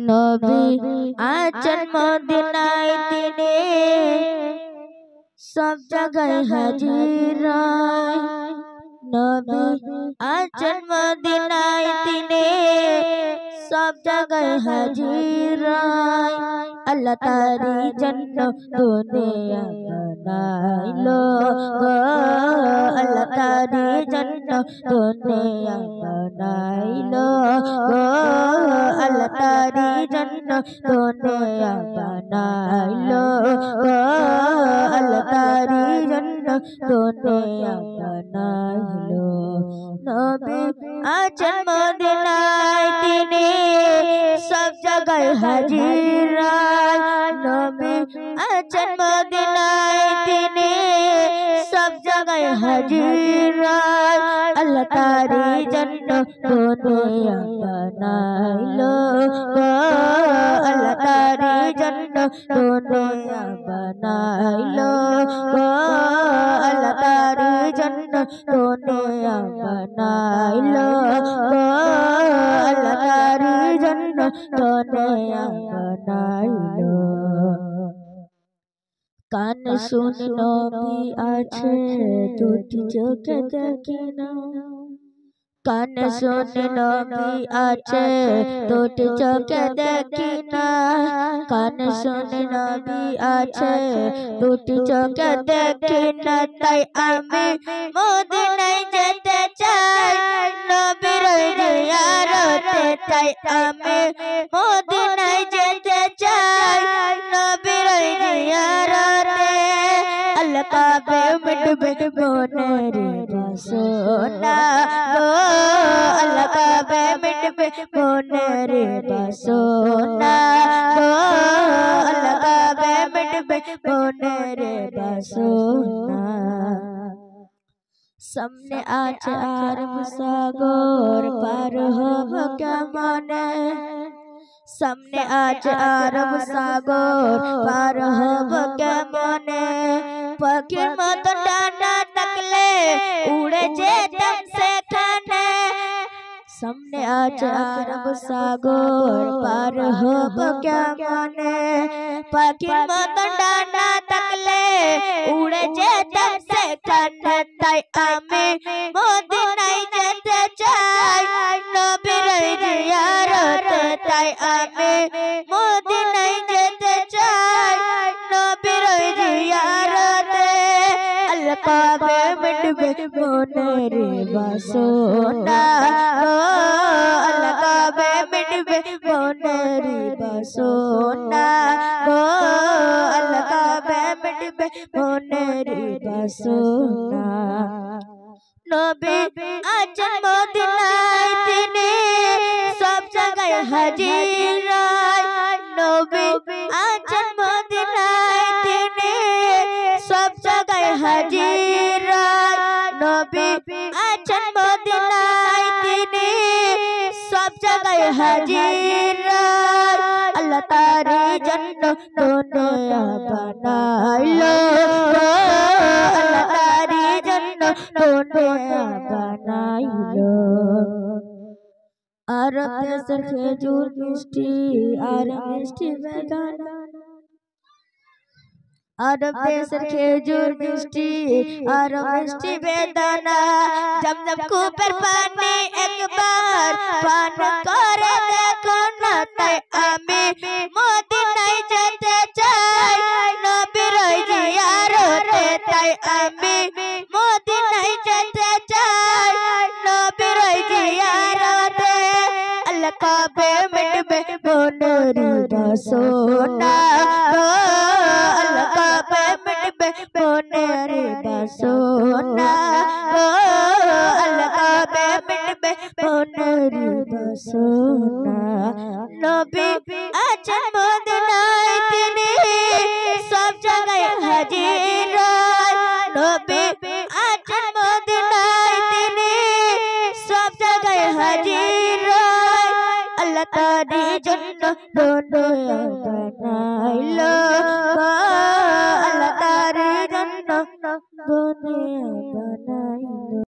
নবী আছেন মদিনায় তিনি সব জায়গায় হাজির নবী আছেন মদিনায় তিনি সব জায়গায় হাজির আল্লাহ তারি জন্য দুনিয়া বানাইলো আল্লাহ তারি জন্য দুনিয়া বানাইলো আল্লাহ তারি জন্য দুনিয়া বানাইলো আল্লাহ তারি জন্য দুনিয়া বানাইলো নবী আছেন মদিনায় তিনি সব জায়গায় হাজির নবী আছেন মদিনায় তিনি সব জায়গায় হাজির আল্লাহ তারি জন্য দুনিয়া বানাইলো আল্লাহ তারি জন্য দুনিয়া বানাইলো আল্লাহ তারি জন্য দুনিয়া বানাইলো আল্লাহ তারি জন্য দুনিয়া বানাইলো কান শুনে নবী আছে দুটি চোখে দেখি না কান শুনে নবী আছে দুটি চোখে দেখি না কান শুনে নবী আছে দুটি চোখে দেখি না তাই আমি মদিনায় যেতে চাই নবীর জিয়ারতে তাই আমি মদিনায় যেতে চাই নবীর জিয়ারতে আল্লাহ পাবে মিটবে মনের বাসনা আল্লাহ পাবে মিটবে মনের বাসনা আল্লাহ পাবে মিটবে মনের বাসনা সামনে আছে আরব সাগর পার হব কেমনে সামনে আছে আরব সাগর পার হব কেমনে পাখির মতো ডানা থাকলে উড়ে যেতাম সেখানে সামনে আছে আরব সাগর পার হব কেমনে পাখির মতো ডানা থাকলে উড়ে যেতাম সেখানে তাই আমি মদিনায় যেতে চাই নবীর জিয়ারতে তাই আমি মদিনায় যেতে চাই নবীর জিয়ারতে আল্লাহ পাবে মিটবে মনের বাসনা আল্লাহ পাবে মিটবে মনের বাসনা আল্লাহ পাবে মিটবে মনের বাসনা নবী আছেন মদিনায় তিনি সব জায়গায় হাজির নবী আছেন মদিনায় তিনি সব জায়গায় হাজির নবী আছেন মদিনায় তিনি সব জায়গায় হাজির আল্লাহ তারি জন্য দুনিয়া বানাইলো আল্লাহ তারি জন্য দুনিয়া বানাইলো আরব দেশের খেজুর মিষ্টি আর মিষ্টি বেদানা আরব দেশের খেজুর মিষ্টি আর মিষ্টি বেদানা জমজম কূপের পানি একবার পান করে দেখো না তাই আমি মদিনায় যেতে চাই নবীর জিয়ারতে তাই আমি মদিনায় যেতে চাই নবীর জিয়ারতে আল্লাহ পাবে মিটবে মনের বাসনা আল্লাহ পাবে মিটবে মনের বাসনা আল্লাহ পাবে মিটবে মনের বাসনা নবী আছেন মদিনায় তিনি সব জায়গায় হাজির নবী আছেন মদিনায় তিনি সব জায়গায় হাজির আল্লাহ তারি জন্য দুনিয়া বানাইলো আল্লাহ তারি জন্য দুনিয়া বানাইলো।